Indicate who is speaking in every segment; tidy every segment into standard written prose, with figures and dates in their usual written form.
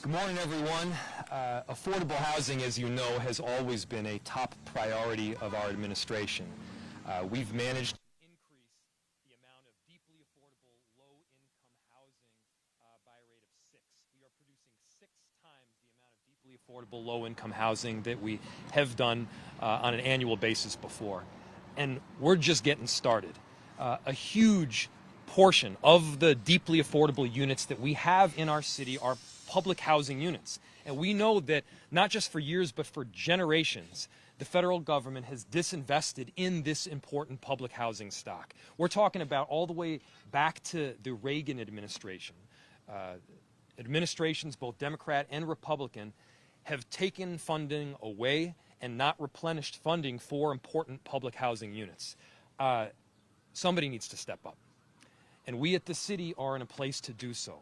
Speaker 1: Good morning, everyone. Affordable housing, as you know, has always been a top priority of our administration. We've managed to increase the amount of deeply affordable, low-income housing by a rate of 6. We are producing 6 times the amount of deeply affordable, low-income housing that we have done on an annual basis before. And we're just getting started. A huge portion of the deeply affordable units that we have in our city are public housing units. And we know that not just for years, but for generations, the federal government has disinvested in this important public housing stock. We're talking about all the way back to the Reagan administration. Administrations, both Democrat and Republican, have taken funding away and not replenished funding for important public housing units. Somebody needs to step up. And we at the city are in a place to do so.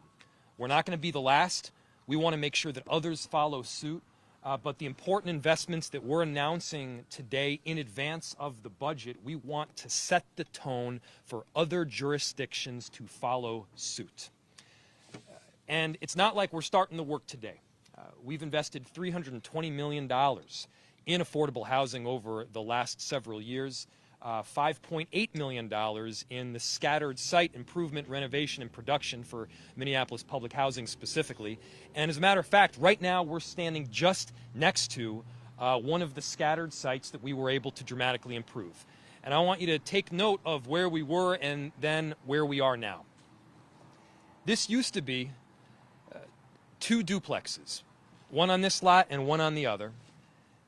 Speaker 1: We're not going to be the last. We want to make sure that others follow suit. But the important investments that we're announcing today in advance of the budget, we want to set the tone for other jurisdictions to follow suit. And it's not like we're starting the work today. We've invested $320 million in affordable housing over the last several years. $5.8 million in the scattered site improvement, renovation, and production for Minneapolis Public Housing specifically. And as a matter of fact, right now we're standing just next to one of the scattered sites that we were able to dramatically improve. And I want you to take note of where we were and then where we are now. This used to be 2 duplexes, one on this lot and one on the other,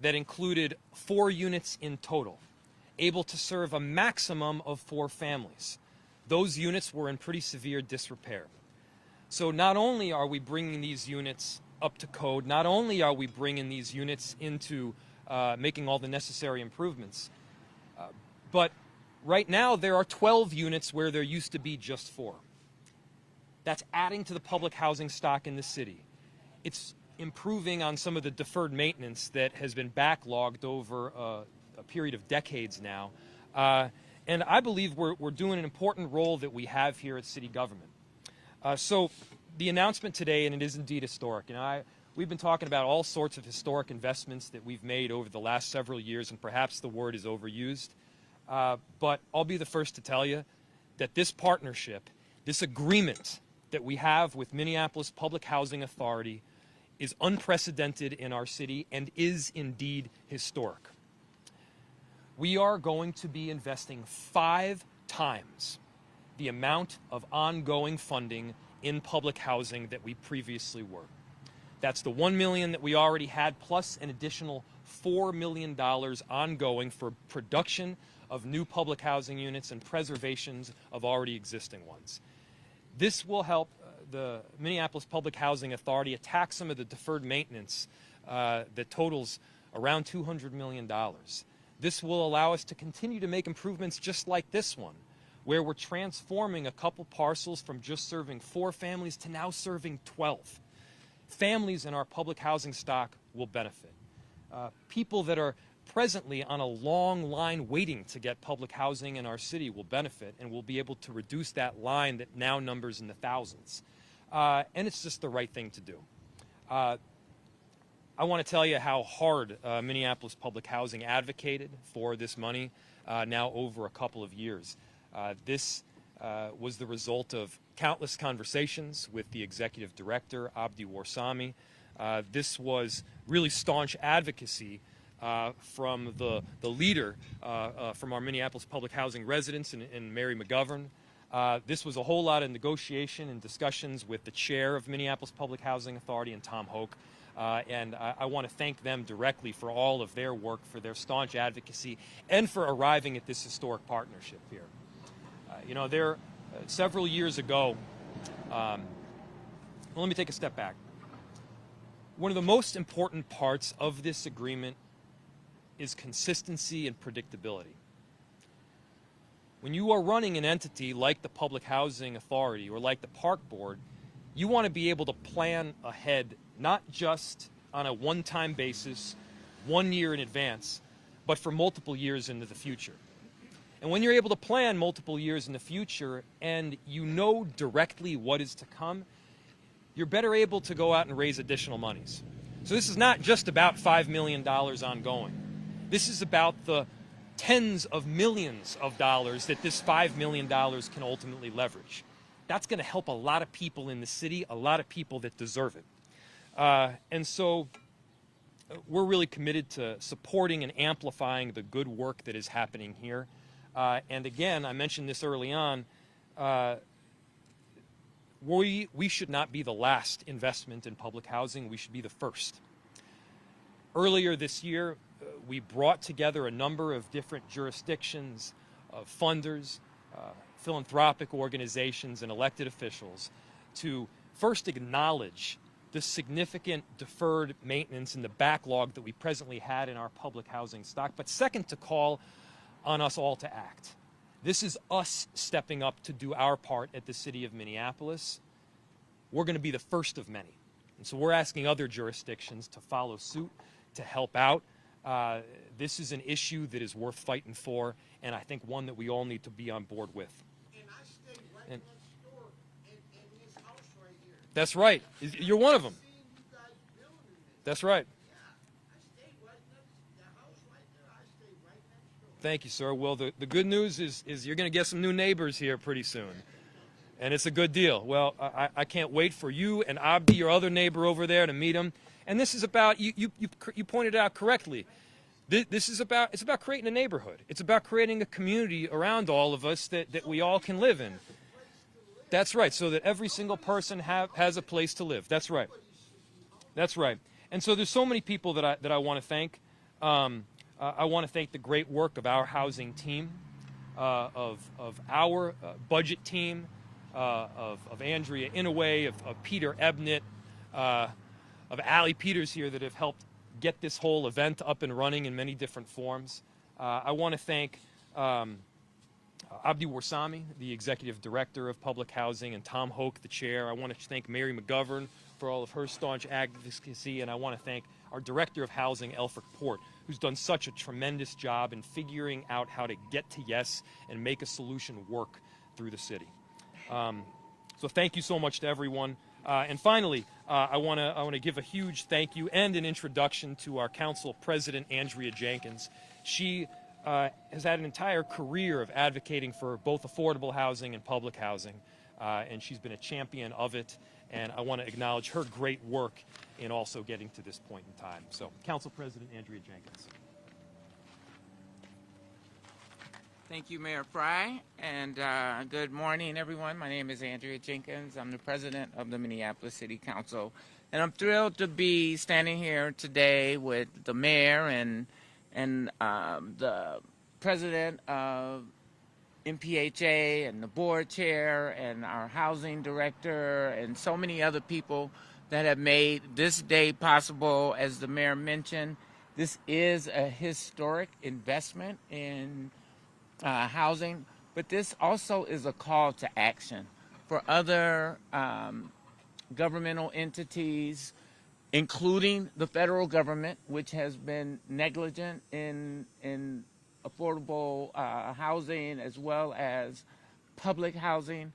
Speaker 1: that included 4 units in total, able to serve a maximum of 4 families. Those units were in pretty severe disrepair. So not only are we bringing these units up to code, not only are we bringing these units into making all the necessary improvements, but right now there are 12 units where there used to be just 4. That's adding to the public housing stock in the city. It's improving on some of the deferred maintenance that has been backlogged over a period of decades now. And I believe we're doing an important role that we have here at city government. So the announcement today, and it is indeed historic, and we've been talking about all sorts of historic investments that we've made over the last several years, and perhaps the word is overused. But I'll be the first to tell you that this partnership, this agreement that we have with Minneapolis Public Housing Authority is unprecedented in our city and is indeed historic. We are going to be investing 5 times the amount of ongoing funding in public housing that we previously were. That's the $1 million that we already had, plus an additional $4 million ongoing for production of new public housing units and preservations of already existing ones. This will help the Minneapolis Public Housing Authority attack some of the deferred maintenance that totals around $200 million. This will allow us to continue to make improvements just like this one, where we're transforming a couple parcels from just serving 4 families to now serving 12. Families in our public housing stock will benefit. People that are presently on a long line waiting to get public housing in our city will benefit, and we'll be able to reduce that line that now numbers in the thousands. And it's just the right thing to do. I want to tell you how hard Minneapolis Public Housing advocated for this money now over a couple of years. This was the result of countless conversations with the executive director, Abdi Warsami. This was really staunch advocacy from the leader from our Minneapolis Public Housing residents and Mary McGovern. This was a whole lot of negotiation and discussions with the chair of Minneapolis Public Housing Authority and Tom Hoke. And I want to thank them directly for all of their work, for their staunch advocacy, and for arriving at this historic partnership here. Several years ago, well, let me take a step back. One of the most important parts of this agreement is consistency and predictability. When you are running an entity like the Public Housing Authority or like the Park Board, you want to be able to plan ahead, not just on a one-time basis, 1 year in advance, but for multiple years into the future. And when you're able to plan multiple years in the future and you know directly what is to come, you're better able to go out and raise additional monies. So this is not just about $5 million ongoing. This is about the tens of millions of dollars that this $5 million can ultimately leverage. That's going to help a lot of people in the city, a lot of people that deserve it. And so we're really committed to supporting and amplifying the good work that is happening here. And again, I mentioned this early on, we should not be the last investment in public housing. We should be the first. Earlier this year, we brought together a number of different jurisdictions, funders, philanthropic organizations, and elected officials to first acknowledge the significant deferred maintenance and the backlog that we presently had in our public housing stock, but second, to call on us all to act. This is us stepping up to do our part at the city of Minneapolis. We're going to be the first of many. And so we're asking other jurisdictions to follow suit, to help out. This is an issue that is worth fighting for, and I think one that we all need to be on board with.
Speaker 2: And I stay right next door in this house right here.
Speaker 1: That's right. You're one of them.
Speaker 2: I've seen you guys building this.
Speaker 1: That's right.
Speaker 2: Yeah, I stay right next, the house right there, I stay right next door.
Speaker 1: Thank you, sir. Well, the good news is you're going to get some new neighbors here pretty soon. And it's a good deal. Well, I can't wait for you and Abdi, your other neighbor over there, to meet him. And this is about, you pointed out correctly, it's about creating a neighborhood. It's about creating a community around all of us that we all can live in. That's right, so that every single person has a place to live. That's right. That's right. And so there's so many people that I want to thank. I want to thank the great work of our housing team, of our budget team, of Andrea Inouye, of Peter Ebnett, of Allie Peters here that have helped get this whole event up and running in many different forms. I want to thank Abdi Warsami, the Executive Director of Public Housing, and Tom Hoke, the Chair. I want to thank Mary McGovern for all of her staunch advocacy, and I want to thank our Director of Housing, Elfric Port, who's done such a tremendous job in figuring out how to get to yes and make a solution work through the city. So thank you so much to everyone. And finally, I want to give a huge thank you and an introduction to our council president, Andrea Jenkins. She has had an entire career of advocating for both affordable housing and public housing, and she's been a champion of it. And I want to acknowledge her great work in also getting to this point in time. So, Council President Andrea Jenkins.
Speaker 3: Thank you, Mayor Fry, and good morning, everyone. My name is Andrea Jenkins. I'm the president of the Minneapolis City Council, and I'm thrilled to be standing here today with the mayor and the president of MPHA and the board chair and our housing director and so many other people that have made this day possible. As the mayor mentioned, this is a historic investment in housing, but this also is a call to action for other governmental entities, including the federal government, which has been negligent in affordable housing as well as public housing,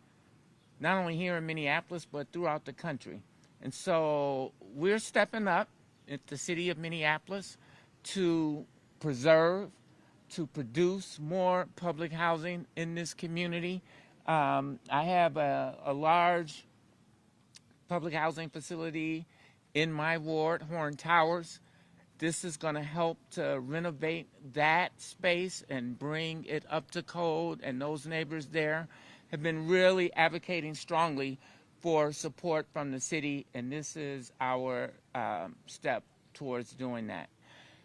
Speaker 3: not only here in Minneapolis, but throughout the country. And so we're stepping up at the city of Minneapolis to preserve, to produce more public housing in this community. I have a large public housing facility in my ward, Horn Towers. This is going to help to renovate that space and bring it up to code, and those neighbors there have been really advocating strongly for support from the city, and this is our step towards doing that.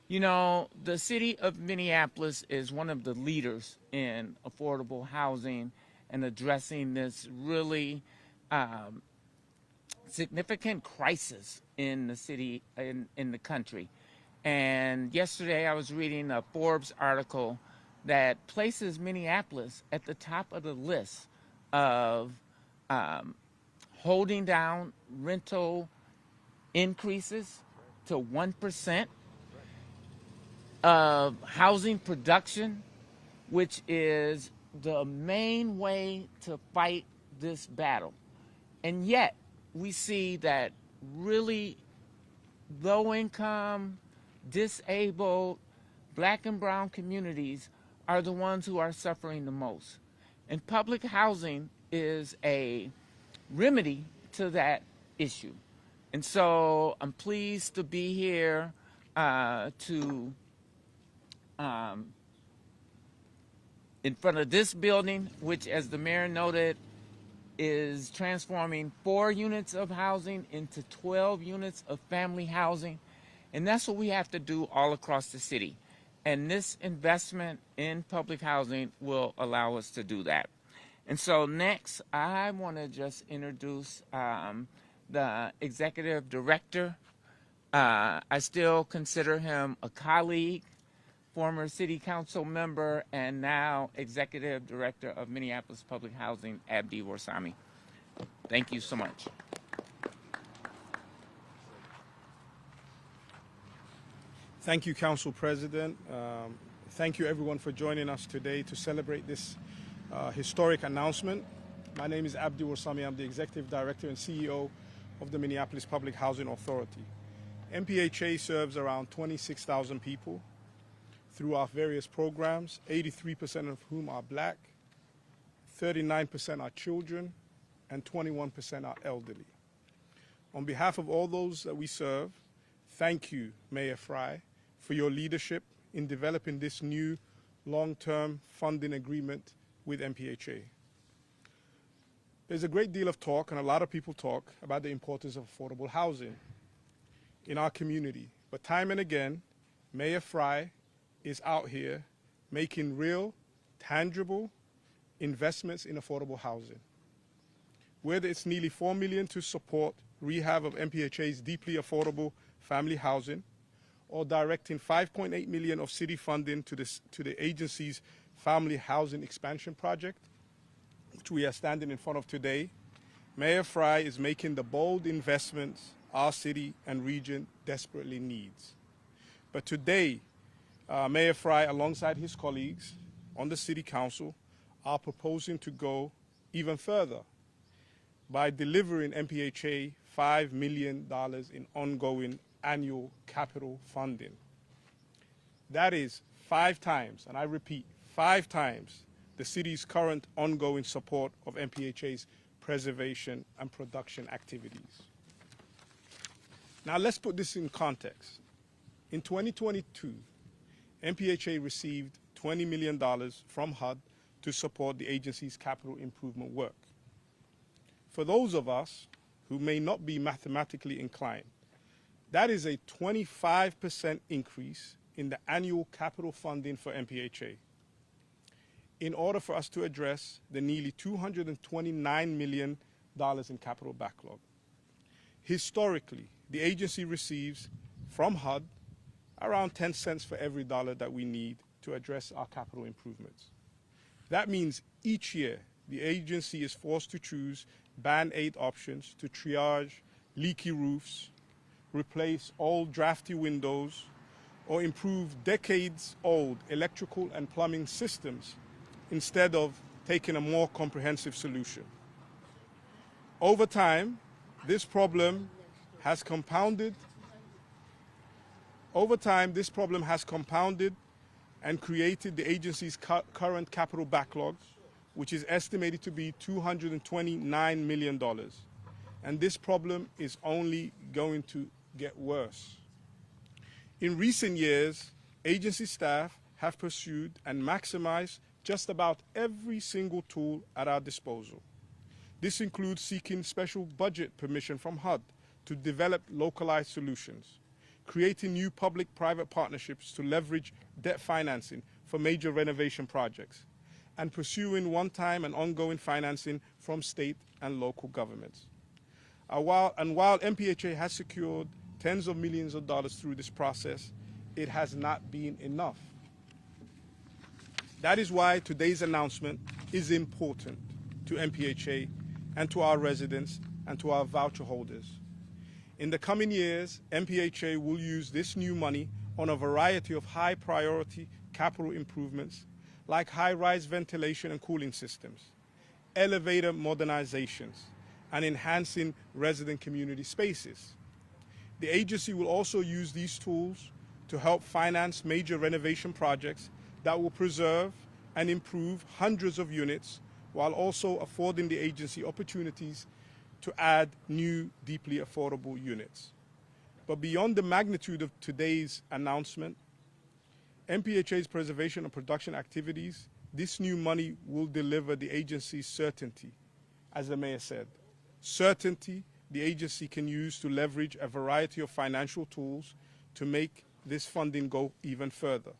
Speaker 3: You know, the city of Minneapolis is one of the leaders in affordable housing and addressing this really significant crisis in the city, in the country. And yesterday I was reading a Forbes article that places Minneapolis at the top of the list of holding down rental increases to 1%, of housing production, which is the main way to fight this battle. And yet, we see that really low income, disabled, black and brown communities are the ones who are suffering the most. And public housing is a remedy to that issue. And so I'm pleased to be here in front of this building, which, as the mayor noted, is transforming 4 units of housing into 12 units of family housing. And that's what we have to do all across the city. And this investment in public housing will allow us to do that. And so next, I want to just introduce the executive director. I still consider him a colleague, former city council member, and now executive director of Minneapolis Public Housing, Abdi Warsami. Thank you so much.
Speaker 4: Thank you, Council President. Thank you, everyone, for joining us today to celebrate this historic announcement. My name is Abdi Warsami. I'm the Executive Director and CEO of the Minneapolis Public Housing Authority. MPHA serves around 26,000 people through our various programs, 83% of whom are black, 39% are children, and 21% are elderly. On behalf of all those that we serve, thank you, Mayor Fry, for your leadership in developing this new long-term funding agreement with MPHA. There's a great deal of talk, and a lot of people talk, about the importance of affordable housing in our community. But time and again, Mayor Fry is out here making real, tangible investments in affordable housing. Whether it's nearly $4 million to support rehab of MPHA's deeply affordable family housing, or directing $5.8 million of city funding to the agency's family housing expansion project, which we are standing in front of today, Mayor Fry is making the bold investments our city and region desperately needs. But today, Mayor Fry, alongside his colleagues on the City Council, are proposing to go even further by delivering MPHA $5 million in ongoing annual capital funding. That is 5 times, and I repeat, 5 times the city's current ongoing support of MPHA's preservation and production activities. Now let's put this in context. In 2022, MPHA received $20 million from HUD to support the agency's capital improvement work. For those of us who may not be mathematically inclined, that is a 25% increase in the annual capital funding for MPHA. In order for us to address the nearly $229 million in capital backlog. Historically, the agency receives from HUD around 10 cents for every dollar that we need to address our capital improvements. That means each year the agency is forced to choose Band-Aid options to triage leaky roofs, replace old drafty windows, or improve decades-old electrical and plumbing systems instead of taking a more comprehensive solution. Over time, this problem has compounded and created the agency's current capital backlog, which is estimated to be $229 million. And this problem is only going to get worse. In recent years, agency staff have pursued and maximized just about every single tool at our disposal. This includes seeking special budget permission from HUD to develop localized solutions, creating new public-private partnerships to leverage debt financing for major renovation projects, and pursuing one-time and ongoing financing from state and local governments. While MPHA has secured tens of millions of dollars through this process, it has not been enough. That is why today's announcement is important to MPHA and to our residents and to our voucher holders. In the coming years, MPHA will use this new money on a variety of high-priority capital improvements like high-rise ventilation and cooling systems, elevator modernizations, and enhancing resident community spaces. The agency will also use these tools to help finance major renovation projects that will preserve and improve hundreds of units while also affording the agency opportunities to add new, deeply affordable units. But beyond the magnitude of today's announcement, MPHA's preservation and production activities, this new money will deliver the agency's certainty, as the mayor said. Certainty the agency can use to leverage a variety of financial tools to make this funding go even further.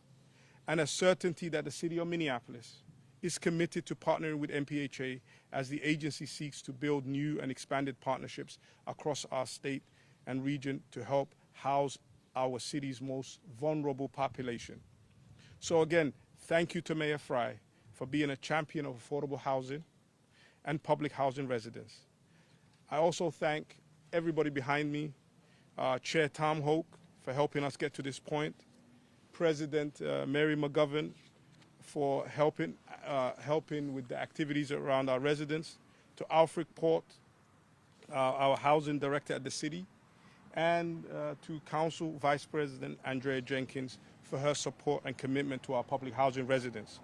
Speaker 4: And a certainty that the city of Minneapolis is committed to partnering with MPHA as the agency seeks to build new and expanded partnerships across our state and region to help house our city's most vulnerable population. So again, thank you to Mayor Fry for being a champion of affordable housing and public housing residents. I also thank everybody behind me, Chair Tom Hoke for helping us get to this point, President Mary McGovern for helping with the activities around our residents, to Alfred Port, our housing director at the city, and to Council Vice President Andrea Jenkins for her support and commitment to our public housing residents.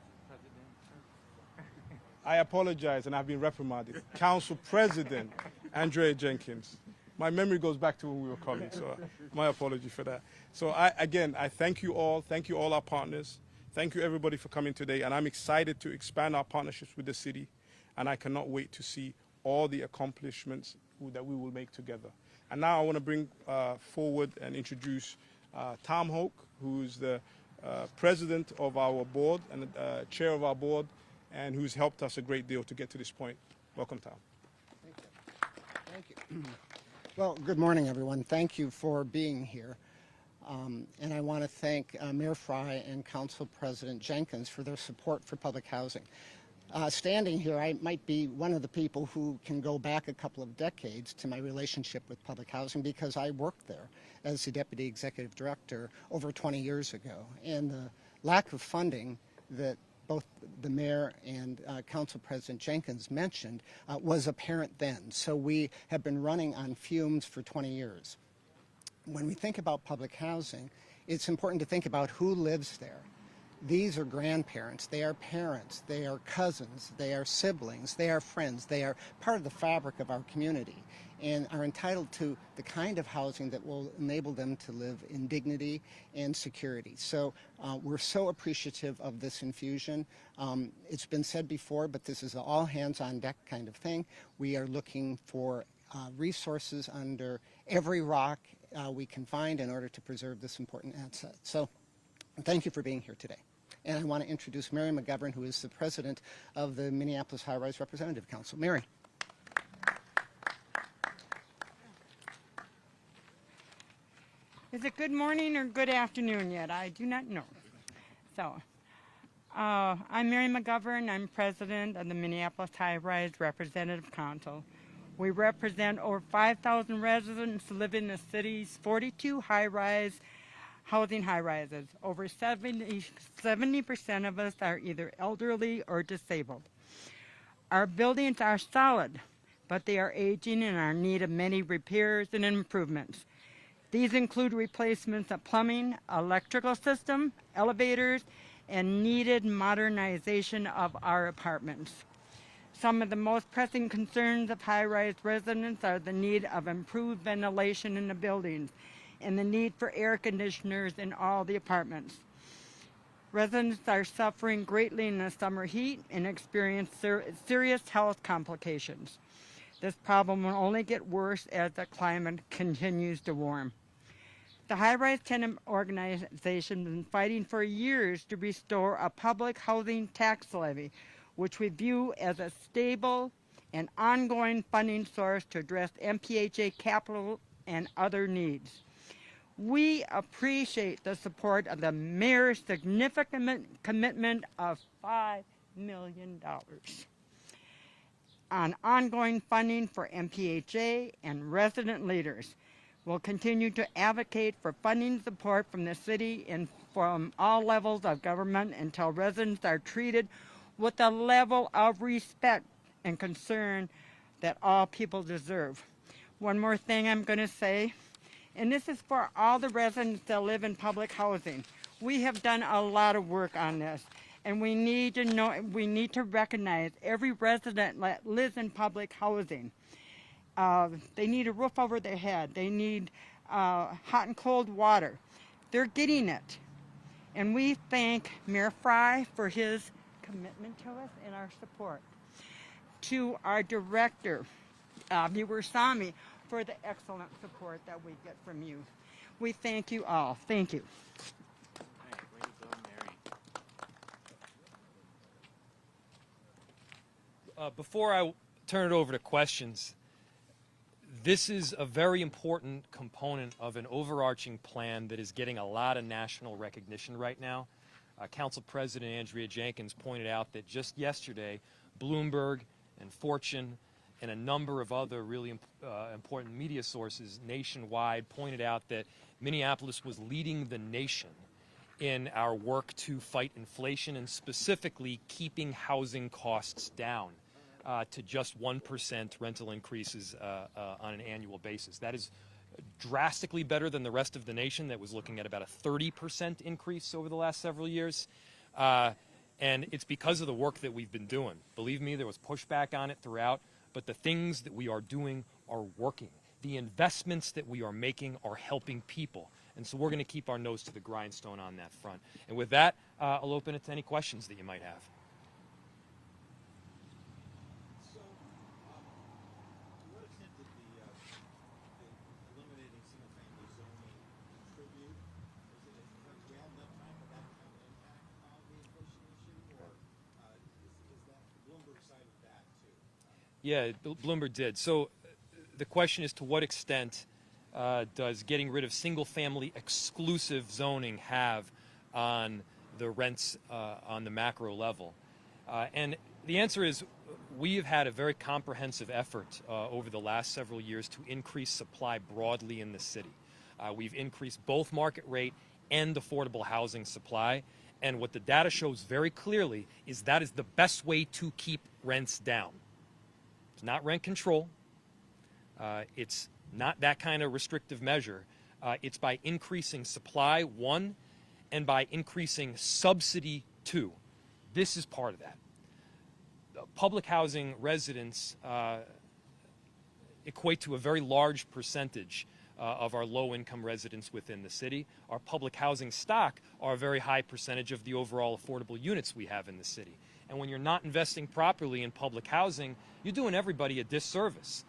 Speaker 4: I apologize, and I've been reprimanded. Council President Andrea Jenkins. My memory goes back to when we were colleagues, so my apology for that. So again, I thank you all our partners. Thank you everybody for coming today, and I'm excited to expand our partnerships with the city, and I cannot wait to see all the accomplishments that we will make together. And now I want to bring forward and introduce Tom Hoke, who's the president of our board and chair of our board, and who's helped us a great deal to get to this point. Welcome, Tom.
Speaker 5: Thank you. Thank you. Well, good morning, everyone. Thank you for being here. And I want to thank Mayor Fry and Council President Jenkins for their support for public housing. Standing here, I might be one of the people who can go back a couple of decades to my relationship with public housing because I worked there as the Deputy Executive Director over 20 years ago. And the lack of funding that both the Mayor and Council President Jenkins mentioned was apparent then. So we have been running on fumes for 20 years. When we think about public housing, it's important to think about who lives there. These are grandparents, they are parents, they are cousins, they are siblings, they are friends, they are part of the fabric of our community and are entitled to the kind of housing that will enable them to live in dignity and security. So we're so appreciative of this infusion. It's been said before, but this is an all hands on deck kind of thing. We are looking for resources under every rock we can find in order to preserve this important asset. So thank you for being here today. And I want to introduce Mary McGovern, who is the president of the Minneapolis High Rise Representative Council. Mary.
Speaker 6: Is it good morning or good afternoon yet? I do not know. So, I'm Mary McGovern. I'm president of the Minneapolis High Rise Representative Council. We represent over 5,000 residents living in the city's 42 high-rise housing high-rises. Over 70% of us are either elderly or disabled. Our buildings are solid, but they are aging and are in need of many repairs and improvements. These include replacements of plumbing, electrical system, elevators, and needed modernization of our apartments. Some of the most pressing concerns of high-rise residents are the need of improved ventilation in the buildings and the need for air conditioners in all the apartments. Residents are suffering greatly in the summer heat and experience serious health complications. This problem will only get worse as the climate continues to warm. The high-rise tenant organization has been fighting for years to restore a public housing tax levy, which we view as a stable and ongoing funding source to address MPHA capital and other needs. We appreciate the support of the mayor's significant commitment of $5 million on ongoing funding for MPHA and resident leaders. We'll continue to advocate for funding support from the city and from all levels of government until residents are treated with a level of respect and concern that all people deserve. One more thing I'm going to say, and this is for all the residents that live in public housing. We have done a lot of work on this, and we need to recognize every resident that lives in public housing. They need a roof over their head. They need hot and cold water. They're getting it. And we thank Mayor Fry for his commitment to us and our support. To our director, Abdi Warsami, for the excellent support that we get from you. We thank you all. Thank you.
Speaker 3: Way to go, Mary.
Speaker 1: Before I turn it over to questions, this is a very important component of an overarching plan that is getting a lot of national recognition right now. Council President Andrea Jenkins pointed out that just yesterday, Bloomberg and Fortune and a number of other really important media sources nationwide pointed out that Minneapolis was leading the nation in our work to fight inflation and specifically keeping housing costs down to just 1% rental increases on an annual basis. That is drastically better than the rest of the nation that was looking at about a 30% increase over the last several years. And it's because of the work that we've been doing. Believe me, there was pushback on it throughout, but the things that we are doing are working. The investments that we are making are helping people. And so we're going to keep our nose to the grindstone on that front. And with that, I'll open it to any questions that you might have.
Speaker 2: So, to what extent did the eliminating single-family zoning contribute? Do we have enough time for that to have an impact on the inflation issue, or is that the Bloomberg side of that too?
Speaker 1: Yeah, Bloomberg did. So the question is, to what extent does getting rid of single-family exclusive zoning have on the rents on the macro level? And the answer is, we have had a very comprehensive effort over the last several years to increase supply broadly in the city. We've increased both market rate and affordable housing supply. And what the data shows very clearly is that is the best way to keep rents down. It's not rent control. It's not that kind of restrictive measure. It's by increasing supply, one, and by increasing subsidy, two. This is part of that. Public housing residents equate to a very large percentage of our low-income residents within the city. Our public housing stock are a very high percentage of the overall affordable units we have in the city. And when you're not investing properly in public housing, you're doing everybody a disservice.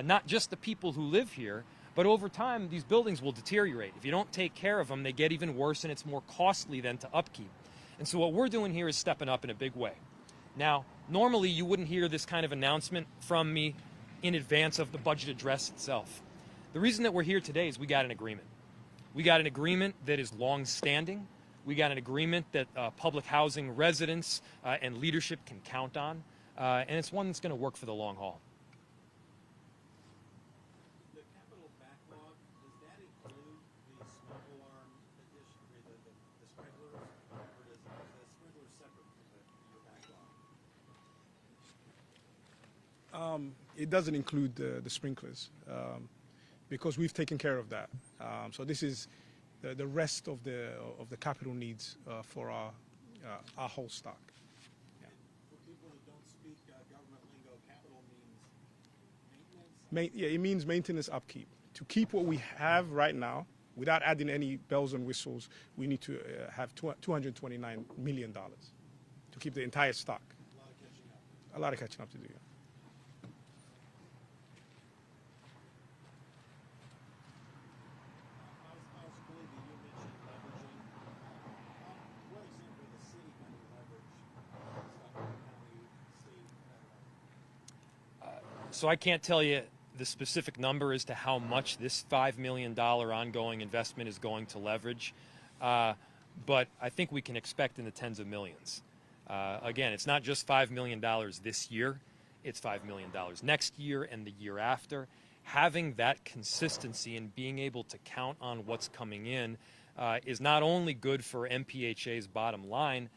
Speaker 1: Not just the people who live here, but over time, these buildings will deteriorate. If you don't take care of them, they get even worse, and it's more costly then to upkeep. And so what we're doing here is stepping up in a big way. Now, normally you wouldn't hear this kind of announcement from me in advance of the budget address itself. The reason that we're here today is we got an agreement. We got an agreement that is long-standing. We got an agreement that public housing residents and leadership can count on, and it's one that's going to work for the long haul.
Speaker 2: The capital backlog, does that include the smoke alarm addition, the sprinklers, or is the sprinkler separate from your backlog?
Speaker 4: It doesn't include the sprinklers because we've taken care of that. So this is the rest of the capital needs for our whole stock. Yeah.
Speaker 2: For people who don't speak government lingo, capital means maintenance?
Speaker 4: Yeah, it means maintenance upkeep. To keep what we have right now, without adding any bells and whistles, we need to have $229 million to keep the entire stock.
Speaker 2: A lot of catching up.
Speaker 4: A lot of catching up to do. Yeah.
Speaker 2: Householder, you mentioned leveraging. What example of the city can leverage Stockton County, state, federal?
Speaker 1: So I can't tell you the specific number as to how much this $5 million ongoing investment is going to leverage, but I think we can expect in the tens of millions. Again, it's not just $5 million this year, it's $5 million next year and the year after. Having that consistency and being able to count on what's coming in is not only good for MPHA's bottom line,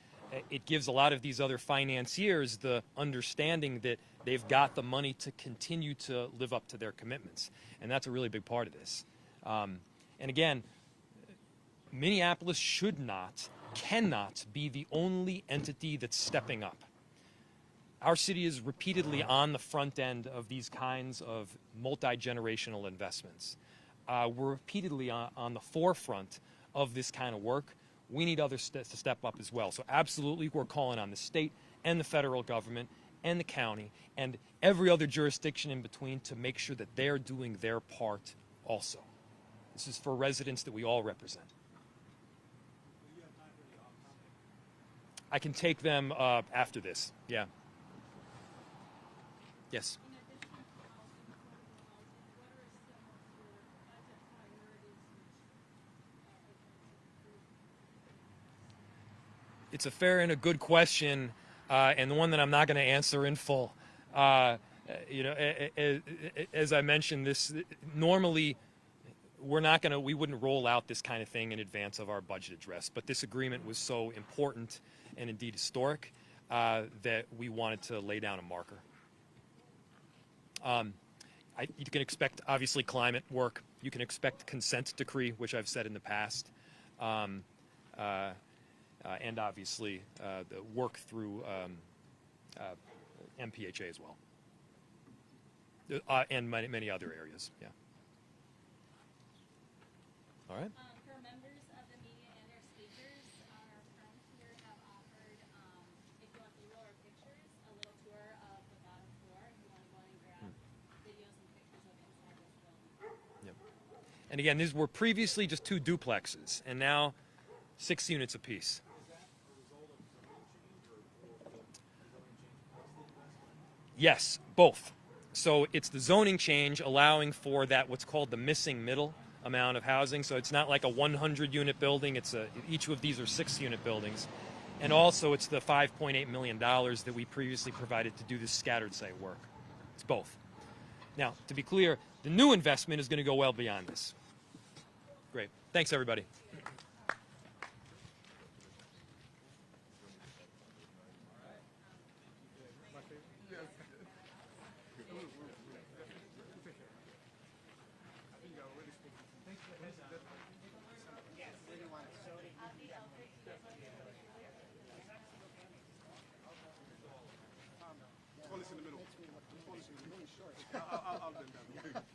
Speaker 1: it gives a lot of these other financiers the understanding that they've got the money to continue to live up to their commitments. And that's a really big part of this. And again, Minneapolis should not, cannot be the only entity that's stepping up. Our city is repeatedly on the front end of these kinds of multi-generational investments. We're repeatedly on the forefront of this kind of work. We need others to step up as well. So absolutely, we're calling on the state and the federal government and the county and every other jurisdiction in between to make sure that they're doing their part also. This is for residents that we all represent. I can take them after this. Yeah. Yes. It's a fair and a good question, and the one that I'm not going to answer in full. You know, as I mentioned, this normally we wouldn't roll out this kind of thing in advance of our budget address. But this agreement was so important and indeed historic that we wanted to lay down a marker. You can expect, obviously, climate work. You can expect consent decree, which I've said in the past. And obviously the work through MPHA as well, and many other areas. Yeah. All right.
Speaker 7: For members of the media and their speakers, our friends here have offered, if you want B-roll or pictures, a little tour of the bottom floor. If you want to go and grab videos and pictures of inside this building.
Speaker 1: Yep. And again, these were previously just 2 duplexes, and now 6 units apiece. Yes, both. So it's the zoning change allowing for that what's called the missing middle amount of housing. So it's not like a 100-unit building. It's each of these are 6-unit buildings. And also it's the $5.8 million that we previously provided to do this scattered site work. It's both. Now, to be clear, the new investment is going to go well beyond this. Great. Thanks, everybody.
Speaker 4: This one is in the middle. This one is really short. I'll bend down.